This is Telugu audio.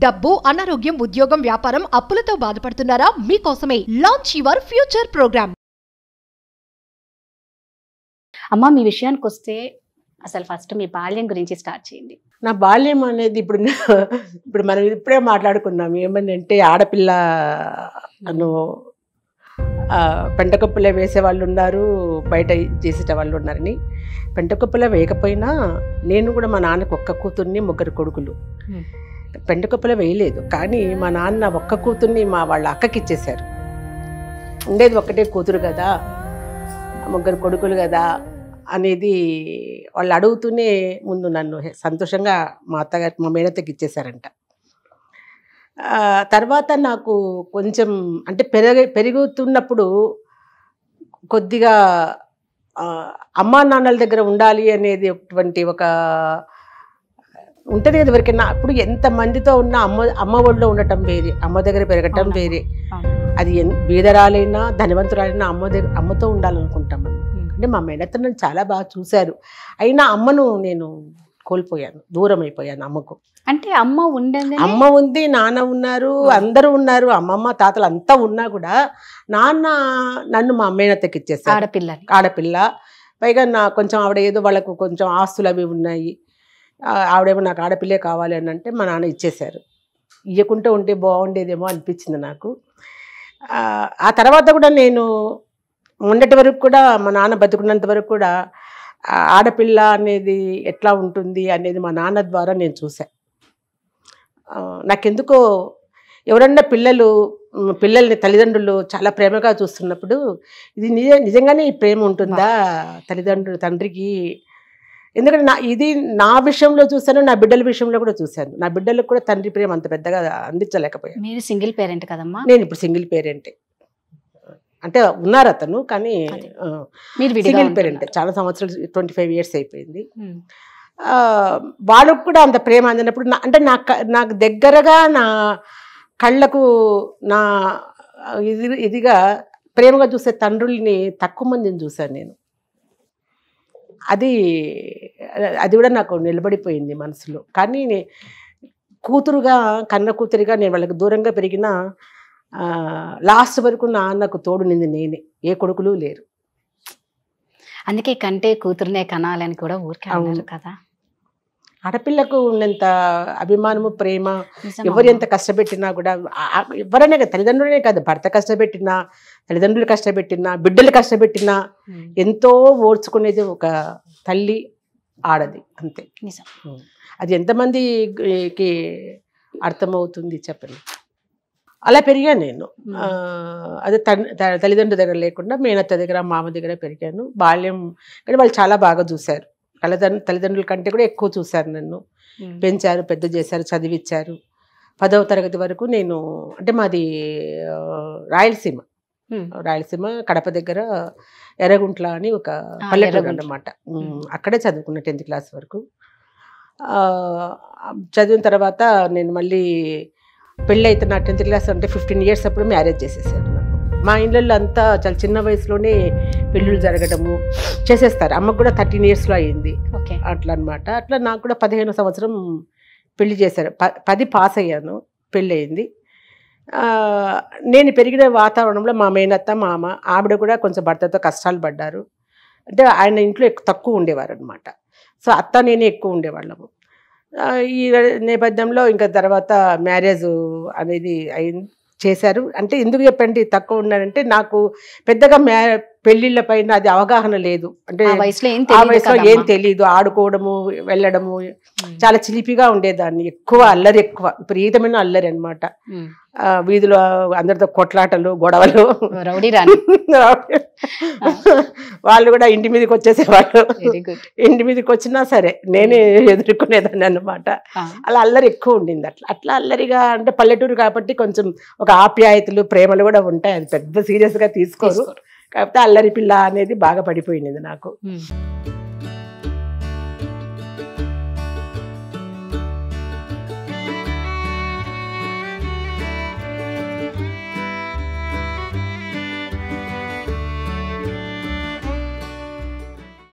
డబ్బు, అనారోగ్యం, ఉద్యోగం, వ్యాపారం, అప్పులతో బాధపడుతున్నారా? మీకోసమే లాంచ్ యువర్ ఫ్యూచర్ ప్రోగ్రామ్. అమ్మ, మీ విషయానికి వస్తే అసలు ఫస్ట్ మీ బాల్యం గురించి స్టార్ట్ చేయండి. నా బాల్యం అనేది ఇప్పుడు మనం ఇప్పుడే మాట్లాడుకున్నాం. ఏమనంటే ఆడపిల్ల పెంటకొప్పులే వేసే వాళ్ళు ఉన్నారు, బయట చేసేట వాళ్ళు ఉన్నారని. పెంటకొప్పులే వేయకపోయినా నేను కూడా మా నాన్నకు ఒక్క కూతుర్ని, ముగ్గురు కొడుకులు. పెంటకొప్పులే వేయలేదు, కానీ మా నాన్న ఒక్క కూతుర్ని వాళ్ళ అక్కకి ఇచ్చేశారు. ఉండేది ఒక్కటే కూతురు కదా, ముగ్గురు కొడుకులు కదా అనేది వాళ్ళు అడుగుతూనే ముందు నన్ను సంతోషంగా మా అత్తగారి, మా మేనత్తకి ఇచ్చేశారంట. తర్వాత నాకు కొంచెం అంటే పెరుగుతున్నప్పుడు కొద్దిగా అమ్మా నాన్నల దగ్గర ఉండాలి అనేది ఒక ఉంటుంది కదా ఎవరికైనా. అప్పుడు ఎంతమందితో ఉన్న అమ్మ ఒడిలో ఉండటం వేరే, అమ్మ దగ్గర పెరగటం వేరే. అది బీదరాలైనా ధనవంతురాలైనా అమ్మతో ఉండాలనుకుంటాం. అంటే మా మేనత్త నన్ను చాలా బాగా చూశారు, అయినా అమ్మను నేను కోల్పోయాను, దూరం అయిపోయాను అమ్మకు. అంటే అమ్మ ఉంది, నాన్న ఉన్నారు, అందరూ ఉన్నారు, అమ్మమ్మ తాతలు అంతా ఉన్నా కూడా నాన్న నన్ను మా మేనత్తకి ఇచ్చేసారు. ఆడపిల్ల పైగా కొంచెం ఆవిడ ఏదో వాళ్ళకు కొంచెం ఆస్తులు అవి ఉన్నాయి, ఆవిడేమో నాకు ఆడపిల్లే కావాలి అని అంటే మా నాన్న ఇచ్చేశారు. ఇవ్వకుంటూ ఉంటే బాగుండేదేమో అనిపించింది నాకు. ఆ తర్వాత కూడా నేను మొన్నటి వరకు కూడా, మా నాన్న బతుకున్నంత వరకు కూడా ఆడపిల్ల అనేది ఎట్లా ఉంటుంది అనేది మా నాన్న ద్వారా నేను చూశాను. నాకెందుకో ఎవరన్నా పిల్లల్ని తల్లిదండ్రులు చాలా ప్రేమగా చూస్తున్నప్పుడు ఇది నిజంగానే ఈ ప్రేమ ఉంటుందా తండ్రికి? ఎందుకంటే ఇది నా విషయంలో చూశాను, నా బిడ్డల విషయంలో కూడా చూశాను. నా బిడ్డలకు కూడా తండ్రి ప్రేమ అంత పెద్దగా అందించలేకపోయాను. మీరు సింగిల్ పేరెంట్ కదమ్మా? నేను ఇప్పుడు సింగిల్ పేరెంటే. అంటే ఉన్నారు అతను, కానీ సింగిల్ పేరెంట్. చాలా సంవత్సరాలు, 25 years అయిపోయింది. వాళ్ళకు కూడా అంత ప్రేమ అందినప్పుడు అంటే నాకు దగ్గరగా నా కళ్ళకు నా ఇదిగా ప్రేమగా చూసే తండ్రుల్ని తక్కువ మందిని చూశాను నేను. అది కూడా నాకు నిలబడిపోయింది మనసులో. కానీ కూతురుగా, కన్న కూతురిగా నేను వాళ్ళకి దూరంగా పెరిగిన లాస్ట్ వరకు నాన్నకు తోడు నింది నేనే, ఏ కొడుకులు లేరు. అందుకే కంటే కూతురునే కనాలని కూడా ఊరికే అన్నారు కదా. ఆడపిల్లకు ఉన్నంత అభిమానము, ప్రేమ ఎవరు ఎంత కష్టపెట్టినా కూడా, ఎవరైనా కదా, తల్లిదండ్రులనే కాదు, భర్త కష్టపెట్టినా, తల్లిదండ్రులు కష్టపెట్టినా, బిడ్డలు కష్టపెట్టినా ఎంతో ఓర్చుకునేది ఒక తల్లి, ఆడది, అంతే. అది ఎంతమందికి అర్థమవుతుంది చెప్పండి. అలా పెరిగాను నేను. అదే తల్లిదండ్రుల దగ్గర లేకుండా మేనత్త దగ్గర, మామ దగ్గర పెరిగాను. బాల్యం కానీ వాళ్ళు చాలా బాగా చూశారు. తల్లిదండ్రుల కంటే కూడా ఎక్కువ చూశారు నన్ను. పెంచారు, పెద్ద చేశారు, చదివించారు. 10వ తరగతి వరకు నేను, అంటే మాది రాయలసీమ కడప దగ్గర ఎర్రగుంట్ల అని ఒక పల్లెటూరు అన్నమాట. అక్కడే చదువుకున్నా 10th class వరకు. చదివిన తర్వాత నేను మళ్ళీ పెళ్ళి అయితే నా 10th class అంటే 15 years అప్పుడు మ్యారేజ్ చేసేసారు నాకు. మా ఇళ్ళల్లో అంతా చాలా చిన్న వయసులోనే పెళ్ళిళ్ళు జరగడము చేసేస్తారు. అమ్మకు కూడా 13 yearsలో అయ్యింది అట్లా అనమాట. అట్లా నాకు కూడా 15వ సంవత్సరం పెళ్లి చేశారు. 10 పాస్ అయ్యాను, పెళ్ళి అయింది. నేను పెరిగిన వాతావరణంలో మా మేనత్త, మామ, ఆవిడ కూడా కొంచెం భర్తతో కష్టాలు పడ్డారు. అంటే ఆయన ఇంట్లో తక్కువ ఉండేవారు అనమాట. సో అత్త నేనే ఎక్కువ ఉండేవాళ్ళము. ఈ నేపథ్యంలో ఇంకా తర్వాత మ్యారేజ్ అనేది చేశారు. అంటే ఎందుకు చెప్పండి తక్కువ ఉన్నారంటే, నాకు పెద్దగా పెళ్ళిళ్ళ పైన అది అవగాహన లేదు. అంటే ఆ వయసులో ఏం తెలియదు. ఆడుకోవడము, వెళ్ళడము, చాలా చిలిపిగా ఉండేదాన్ని. అల్లరి ఎక్కువ, విపరీతమైన అల్లరి అనమాట. వీధిలో అందరితో కొట్లాటలు, గొడవలు. వాళ్ళు కూడా ఇంటి మీదకి వచ్చేసేవాళ్ళు. ఇంటి మీదకి వచ్చినా సరే నేనే ఎదుర్కొనేదాన్ని అన్నమాట. అలా అల్లరి ఎక్కువ ఉండింది. అట్లా అల్లరిగా, అంటే పల్లెటూరు కాబట్టి కొంచెం ఒక ఆప్యాయతలు, ప్రేమలు కూడా ఉంటాయి. అది పెద్ద సీరియస్గా తీసుకోరు. కాకపోతే అల్లరి పిల్ల అనేది బాగా పడిపోయింది నాకు.